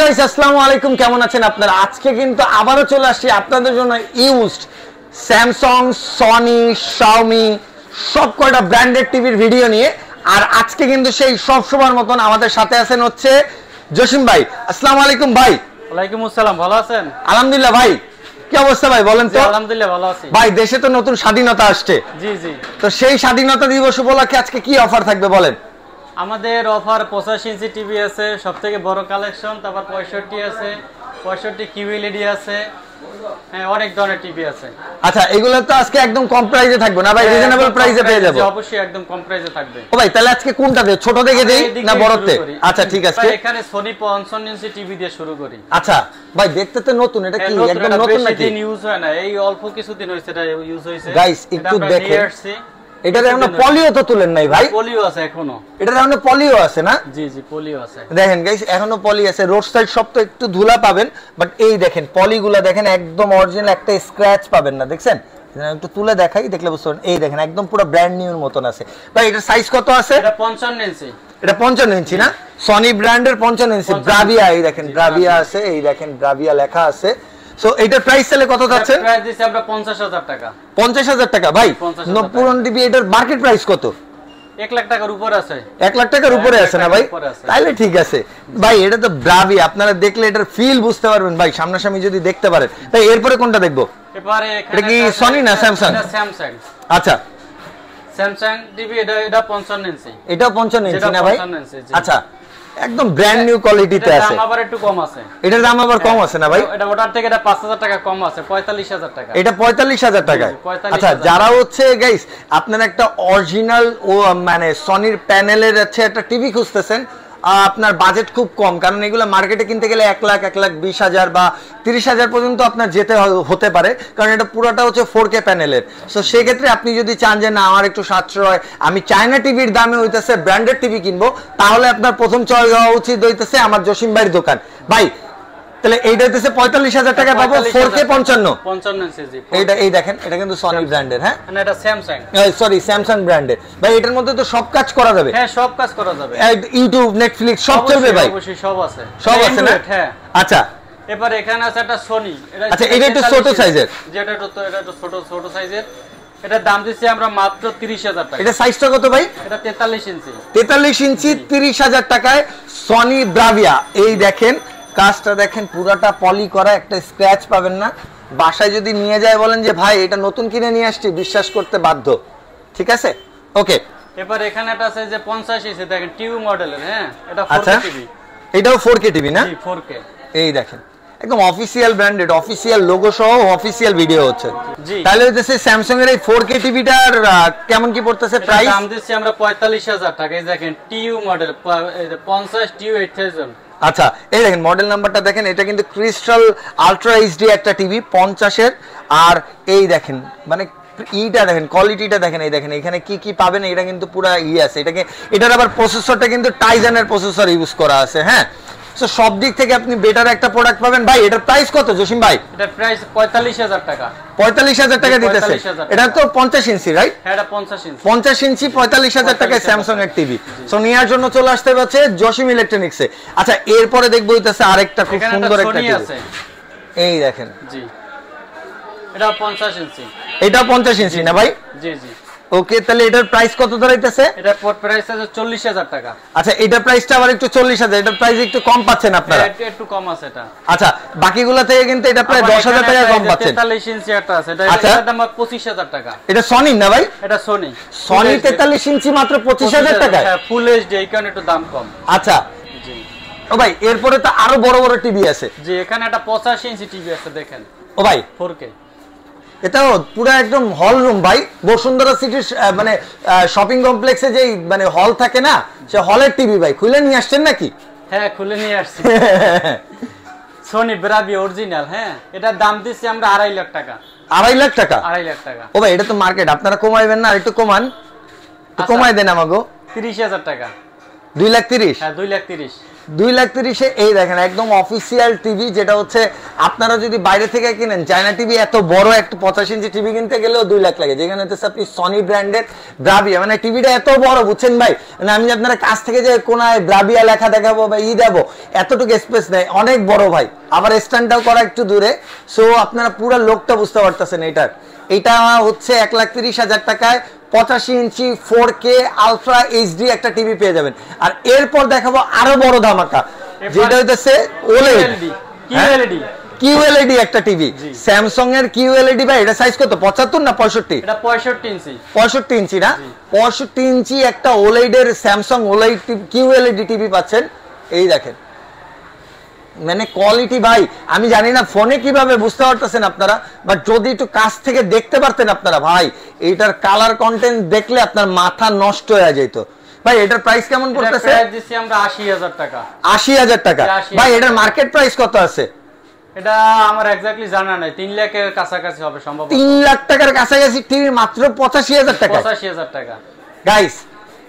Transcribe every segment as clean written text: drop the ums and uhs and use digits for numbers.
Guys আসসালামু আলাইকুম, কেমন আছেন আপনারা? আজকে কিন্তু আবারও চলে আসছি আপনাদের জন্য ইউজড স্যামসাং, সনি, শাওমি সব কয়টা ব্র্যান্ডেড টিভির ভিডিও নিয়ে। আর আজকে কিন্তু সেই সব সময়ের মতন আমাদের সাথে আছেন হচ্ছে জসিম ভাই। আসসালামু আলাইকুম ভাই। ওয়ালাইকুম আসসালাম, ভালো আছেন? আলহামদুলিল্লাহ ভাই, কি অবস্থা ভাই বলেন তো? আলহামদুলিল্লাহ ভালো আছি ভাই। দেশে তো নতুন স্বাধীনতা আসছে, জি জি। তো সেই স্বাধীনতা দিবস উপলক্ষে আজকে কি অফার থাকবে বলেন? আমাদের অফার 85 ইঞ্চি টিভি আছে, সবথেকে বড় কালেকশন। তারপর 65 আছে, 65 কিউএলইডি আছে, হ্যাঁ অনেক ধরনের টিভি আছে। আচ্ছা, এগুলো তো আজকে একদম কম প্রাইসে থাকবে না ভাই? রিজনেবল প্রাইসে পেয়ে যাবো? অবশ্যই একদম কম প্রাইসে থাকবে। ও ভাই, তাহলে আজকে কোনটা দেই? ছোট দেখে দেই না বড়তে? আচ্ছা ঠিক আছে, এখানে সনি 55 ইঞ্চি টিভি দিয়ে শুরু করি। আচ্ছা ভাই, দেখতে তো নতুন, এটা কি একদম নতুন নাকি? বেশি দিন ইউজ হয় না, এই অল্প কিছুদিন হইছে এটা ইউজ হইছে। গাইস একটু দেখেন, এটাতে এখনো পলিও তো তুলেন নাই ভাই? পলিও আছে এখনো, এটাতে এখনো পলিও আছে না? জি জি পলিও আছে। দেখেন গাইস, এখনো পলি আছে। রোড সাইড সব তো একটু ধুলা পাবেন, বাট এই দেখেন পলিগুলা দেখেন একদম অরিজিনাল, একটা স্ক্র্যাচ পাবেন না। দেখছেন? একটু তুলে দেখাই, দেখলে বুঝতে পারবেন। এই দেখেন একদম পুরো ব্র্যান্ড নিউর মতন আছে ভাই। এটার সাইজ কত আছে? এটা 55 ইঞ্চি। এটা 55 ইঞ্চি না? সনি ব্র্যান্ডের 55 ইঞ্চি ব্রাভিয়া। এই দেখেন ব্রাভিয়া আছে, এই দেখেন ব্রাভিয়া লেখা আছে। সো এটার প্রাইস তাহলে কত যাচ্ছে? প্রাইস দিছি আমরা 50,000 টাকা। 50,000 টাকা ভাই? পুরন টিভি এটার মার্কেট প্রাইস কত? 1 লাখ টাকার উপরে আছে। 1 লাখ টাকার উপরে আছে না ভাই? তাহলে ঠিক আছে ভাই। এটা তো ব্রাভি, আপনারা দেখলে এটার ফিল বুঝতে পারবেন ভাই, সামনাসামনি যদি দেখতে পারেন। তাই এরপরে কোনটা দেখবো? এবারে এটা কি সনি না স্যামসাং? এটা স্যামসাং। আচ্ছা, স্যামসাং টিভি। এটা 55 ইঞ্চি। এটাও 55 ইঞ্চি না ভাই? আচ্ছা, একদম ব্র্যান্ড নিউ কোয়ালিটিতে আছে। দাম আবার একটু কম আছে। এটার দাম আবার কম আছে না ভাই? এটা ওটার থেকে এটা 5,000 টাকা কম আছে, 45,000 টাকা। এটা 45,000 টাকা। আচ্ছা, যারা হচ্ছে গাইস আপনারা একটা অরিজিনাল ও মানে সনির প্যানেলের আছে একটা টিভি খুঁজতেছেন, আপনার বাজেট খুব কম, কারণ এগুলো মার্কেটে কিনতে গেলে 1 লাখ 1,20,000 বা 30,000 পর্যন্ত আপনার যেতে হতে পারে, কারণ এটা পুরোটা হচ্ছে 4K প্যানেলের। সো সেক্ষেত্রে আপনি যদি চান যে না আমার একটু সাশ্রয়, আমি চায়না টিভির দামে হইতেছে ব্র্যান্ডেড টিভি কিনবো, তাহলে আপনার প্রথম চয়েস হওয়া উচিত হইতেছে আমার জসিম ভাইয়ের দোকান ভাই। তাহলে এইটা হইতেছে 45,000 টাকা পাবো 4K 55 ইঞ্চি। এইটা এই দেখেন, এটা কিন্তু সনি ব্র্যান্ডের। হ্যাঁ না, এটা স্যামসাং, সরি স্যামসাং ব্র্যান্ডের ভাই। এটার মধ্যে তো সব কাজ করা যাবে? হ্যাঁ সব কাজ করা যাবে, ইউটিউব, নেটফ্লিক্স সব চলবে ভাই? অবশ্যই সব আছে, সব আছে না? হ্যাঁ। আচ্ছা, এবার এখানে আছে একটা সনি। আচ্ছা, এটা একটু ছোট সাইজের, যেটা এটা একটু ছোট সাইজের। এটার দাম দিচ্ছি আমরা মাত্র 30,000 টাকা। এটা সাইজটা কত ভাই? এটা 43 ইঞ্চি। 43 ইঞ্চি 30,000 টাকায় সনি ব্রাভিয়া। এই দেখেন কাজটা দেখেন, পুরাটা পলি করা, একটা স্ক্র্যাচ পাবেন না। বাসায় যদি নিয়ে যায় বলেন যে ভাই এটা নতুন কিনে নিয়ে আসছি, বিশ্বাস করতে বাধ্য। ঠিক আছে, ওকে। এবার এখানে একটা আছে যে 50 ইঞ্চি, দেখেন টিউ মডেলের। হ্যাঁ, এটা 4K টিভি। এটাও 4K টিভি না? জি 4K। এই দেখেন একদম অফিশিয়াল ব্র্যান্ডেড, অফিশিয়াল লোগো সহ অফিশিয়াল ভিডিও হচ্ছে। তাহলে হচ্ছে স্যামসাং এর এই 4K টিভিটার কেমন কি পড়তেছে প্রাইস? দাম দিচ্ছি আমরা 45,000 টাকা। এই দেখেন টিউ মডেল 50 টিউ 8000। আচ্ছা, এই দেখেন মডেল নাম্বারটা দেখেন, এটা কিন্তু ক্রিস্টাল আলট্রা এইচডি একটা টিভি 50 এর। আর এই দেখেন মানে ইটা দেখেন, কোয়ালিটিটা দেখেন। এই দেখেন এখানে কি কি পাবেন, এটা কিন্তু পুরো আছে। এটার আবার প্রসেসরটা কিন্তু টাইজেনের প্রসেসর ইউজ করা আছে। হ্যাঁ, সো সব দিক থেকে আপনি বেটার একটা প্রোডাক্ট পাবেন ভাই। এটার প্রাইস কত জসিম ভাই? এটার প্রাইস 45,000 টাকা। 45,000 টাকা দিতেছে? এটা তো 50 ইঞ্চি রাইট? হ্যাঁ, এটা 50 ইঞ্চি। 50 ইঞ্চি 45,000 টাকায় স্যামসাং এর টিভি। সো নেওয়ার জন্য চলে আসতে পারছে জসিম ইলেকট্রনিক্সে। আচ্ছা, এরপরে দেখবো হইতাছে আরেকটা খুব সুন্দর একটা টিভি আছে। এই দেখেন, জি এটা 50 ইঞ্চি। এটা 50 ইঞ্চি না ভাই? জি জি। ওকে, তাহলে এটার প্রাইস কত দাঁড়াইতেছে? এটা প্রাইস আছে 40,000 টাকা। আচ্ছা, এটার প্রাইসটা আবার একটু 40,000, এটার প্রাইস একটু কম পাচ্ছেন আপনারা? একটু কম আছে এটা। আচ্ছা, বাকিগুলা থেকে কিন্তু এটা প্রায় 10,000 টাকা কম পাচ্ছেন। 43 ইঞ্চি একটা আছে, এটার দাম 25,000 টাকা। এটা সনি না ভাই? এটা সনি। সনি 43 ইঞ্চি মাত্র 25,000 টাকা? হ্যাঁ, ফুল এইচডি, এই কারণে একটু দাম কম। আচ্ছা জি। ও ভাই, এরপরে তো আরো বড় বড় টিভি আছে। জি, এখানে একটা 85 ইঞ্চি টিভি আছে দেখেন। ও ভাই, 4K। এটাও পুরো একদম হল রুম ভাই। বসুন্ধরা সিটির মানে শপিং কমপ্লেক্সে যেই মানে হল থাকে না, সে হলের টিভি ভাই। খুলে নিয়ে আসছেন নাকি? হ্যাঁ, খুলে নিয়ে আসছি। Sony Bravia original. হ্যাঁ, এটার দাম দিচ্ছি আমরা 2.5 লাখ টাকা। 2.5 লাখ টাকা? 2.5 লাখ টাকা। ও ভাই, এটা তো মার্কেট, আপনারা কমাইবেন না? একটু কমান, একটু কমাই দেন আমাগো। 30,000 টাকা। 2,30,000? হ্যাঁ, 2,30,000। 2,30,000 এই দেখেন একদম অফিসিয়াল টিভি, যেটা হচ্ছে আপনারা যদি বাইরে থেকে কিনেন চায়না টিভি এত বড় একটা 85 ইঞ্চি টিভি কিনতে গেলেও 2 লাখ লাগে, যেখানে হচ্ছে আপনি সনি ব্র্যান্ডের ব্রাভিয়া, মানে টিভিটা এত বড় বুঝছেন ভাই, মানে আমি আপনারা কাছ থেকে যে কোনায় ব্রাভিয়া লেখা দেখাবো বা দেবো এতটুকু স্পেস নেই, অনেক বড় ভাই, আবার স্ট্যান্ডটাও করা একটু দূরে, সো আপনারা পুরো লোকটা বুঝতে পারতেছেন। এটা হচ্ছে 1,30,000 টাকায় 85 ইঞ্চি 4K আলট্রা এইচডি একটা টিভি পেয়ে যাবেন। আর এরপর দেখাবো আরো বড় ধামাকা, যেটা হইতেছে ওলেড কিউএলইডি একটা টিভি, স্যামসাং এর কিউএলইডি ভাই। এটা সাইজ কত, 75 না 65? এটা 65 ইঞ্চি। 65 ইঞ্চি না, 65 ইঞ্চি একটা ওলেড এর স্যামসাং ওলেড কিউএলইডি টিভি পাচ্ছেন। এই দেখেন মানে কোয়ালিটি ভাই, আমি জানি না ফোনে কিভাবে বুঝতে পারতেছেন আপনারা, বাট যদি একটু কাছ থেকে দেখতে পারতেন আপনারা ভাই, এইটার কালার কন্টেন্ট দেখলে আপনার মাথা নষ্ট হয়ে যেত ভাই। এটার প্রাইস কেমন পড়তেছে? প্রাইস দিছি আমরা 80,000 টাকা। 80,000 টাকা ভাই। এটার মার্কেট প্রাইস কত আছে? এটা আমার এক্স্যাক্টলি জানা নাই, 3 লাখের কাছাকাছি হবে সম্ভবত। 3 লাখ টাকার কাছাকাছি টিভি মাত্র 85,000 টাকা। 85,000 টাকা গাইস,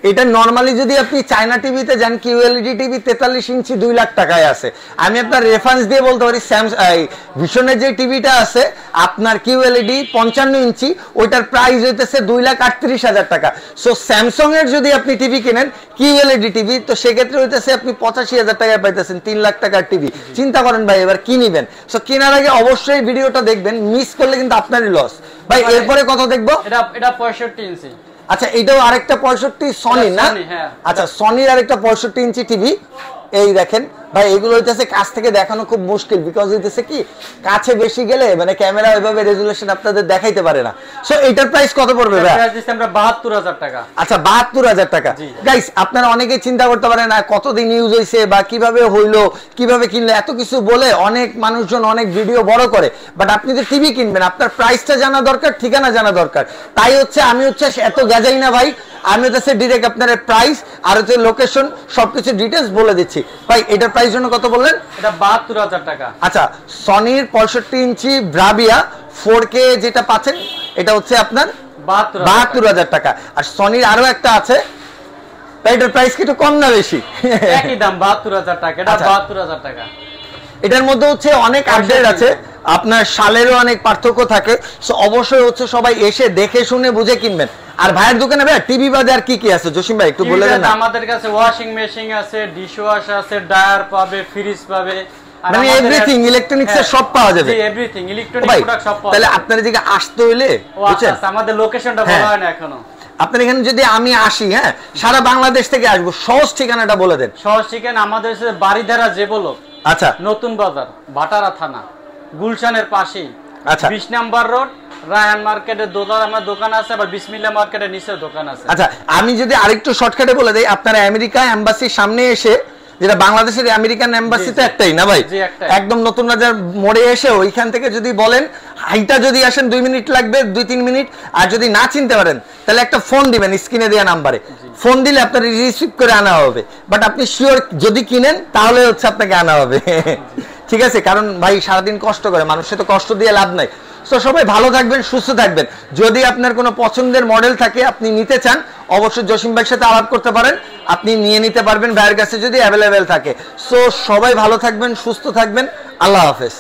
এটা নরমালি যদি আপনি চায়না টিভিতে যান কিউএলইডি টিভি 43 ইঞ্চি 2 লাখ টাকায় আছে। আমি আপনার রেফারেন্স দিয়ে বলতে পারি ভিশনের যে টিভিটা আছে আপনার কিউএলইডি 55 ইঞ্চি, ওইটার প্রাইস হইতেছে 2,38,000 টাকা। সো স্যামসাং এর যদি আপনি টিভি কিনেন কিউএলইডি টিভি, তো সেক্ষেত্রে হইতেছে আপনি 85,000 টাকায় পাইতেছেন 3 লাখ টাকার টিভি। চিন্তা করেন ভাই, এবার কি নিবেন? সো কেনার আগে অবশ্যই ভিডিওটা দেখবেন, মিস করলে কিন্তু আপনারই লস ভাই। এরপরে কত দেখবো? এটা 65 ইঞ্চি। আচ্ছা, এটাও আরেকটা 65 সনি না? আচ্ছা, সনির আরেকটা 65 ইঞ্চি টিভি। এই দেখেন ভাই, এগুলো হইতেছে কাছ থেকে দেখানো খুব মুশকিল, বিকজ হইতেছে কি কাছে বেশি গেলে মানে ক্যামেরা ওইভাবে রেজুলেশন আপনাদের দেখাইতে পারে না। সো এটার প্রাইস কত পড়বে ভাই? প্রাইস দিছি আমরা 72,000 টাকা। আচ্ছা, 72,000 টাকা। গাইস, আপনারা অনেকেই চিন্তা করতে পারেন না কতদিন ইউজ হইছে বা কিভাবে হইলো, কিভাবে কিনলে, এত কিছু বলে অনেক মানুষজন অনেক ভিডিও বড় করে, বাট আপনি যে টিভি কিনবেন আপনার প্রাইসটা জানা দরকার, ঠিকানা জানা দরকার। তাই হচ্ছে আমি হচ্ছে এত গাজাই না ভাই, আমি হচ্ছে ডিরেক্ট আপনার প্রাইস আর হচ্ছে লোকেশন সবকিছু ডিটেইলস বলে দিচ্ছি ভাই। এটার প্রাইস জন্য কত বললেন? এটা 72,000 টাকা। আচ্ছা, সনির 65 ইঞ্চি ব্রাভিয়া 4K যেটা পাচ্ছেন এটা হচ্ছে আপনার 72,000 টাকা। আর সনির আরো একটা আছে, এটার প্রাইস কি একটু কম না বেশি? একই দাম 72,000 টাকা। এটা 72,000 টাকা। এটার মধ্যে হচ্ছে অনেক আপডেট আছে, আপনার সালেরও অনেক পার্থক্য থাকে। সো অবশ্যই হচ্ছে সবাই এসে দেখে শুনে বুঝে কিনবেন। আর ভাইয়ের দোকানে ভাই টিভি বাদে আর কি কি আছে জসিম ভাই একটু বলে দেন না। আমাদের কাছে ওয়াশিং মেশিন আছে, ডিশ ওয়াশ আছে, ড্রায়ার পাবে, ফ্রিজ পাবে, মানে এভরিথিং ইলেকট্রনিক্স এর সব পাওয়া যাবে। জি, এভরিথিং ইলেকট্রনিক প্রোডাক্ট সব পাওয়া যাবে। তাহলে আপনার এদিকে আসতে হইলে বুঝছেন, আমাদের লোকেশনটা বলা হয় না এখনো। আপনার এখানে যদি আমি আসি, হ্যাঁ সারা বাংলাদেশ থেকে আসবো, সহজ ঠিকানাটা বলে দেন। সহজ ঠিকানা আমাদের বাড়িধারা যে বলো, আচ্ছা, নতুন বাজার, ভাটারা থানা, গুলশানের পাশেই। আচ্ছা, 20 নাম্বার রোড, রায়ান মার্কেটের দোতলা আমার দোকান আছে, আবার বিসমিল্লাহ মার্কেটের নিচে দোকান আছে। আচ্ছা, আমি যদি আরেকটু শর্টকাটে বলে দেই, আপনারা আমেরিকা এম্বাসির সামনে এসে, যেটা বাংলাদেশের আমেরিকান এম্বাসি তো একটাই না ভাই, একদম নতুন বাজার মোড়ে এসে ওইখান থেকে যদি বলেন, হাইটা যদি আসেন 2 মিনিট লাগবে, 2-3 মিনিট। আর যদি না চিনতে পারেন তাহলে একটা ফোন দিবেন স্ক্রিনে দেওয়া নাম্বারে, ফোন দিলে আপনার রিসিভ করে আনা হবে। বাট আপনি শিওর যদি কিনেন তাহলে হচ্ছে আপনাকে আনা হবে। ঠিক আছে, কারণ ভাই সারাদিন কষ্ট করে, মানুষের তো কষ্ট দিয়ে লাভ নাই। সো সবাই ভালো থাকবেন, সুস্থ থাকবেন। যদি আপনার কোনো পছন্দের মডেল থাকে, আপনি নিতে চান, অবশ্যই জসিম ভাইয়ের সাথে আলাপ করতে পারেন, আপনি নিয়ে নিতে পারবেন ভাইয়ের কাছে যদি অ্যাভেলেবেল থাকে। সো সবাই ভালো থাকবেন, সুস্থ থাকবেন, আল্লাহ হাফেজ।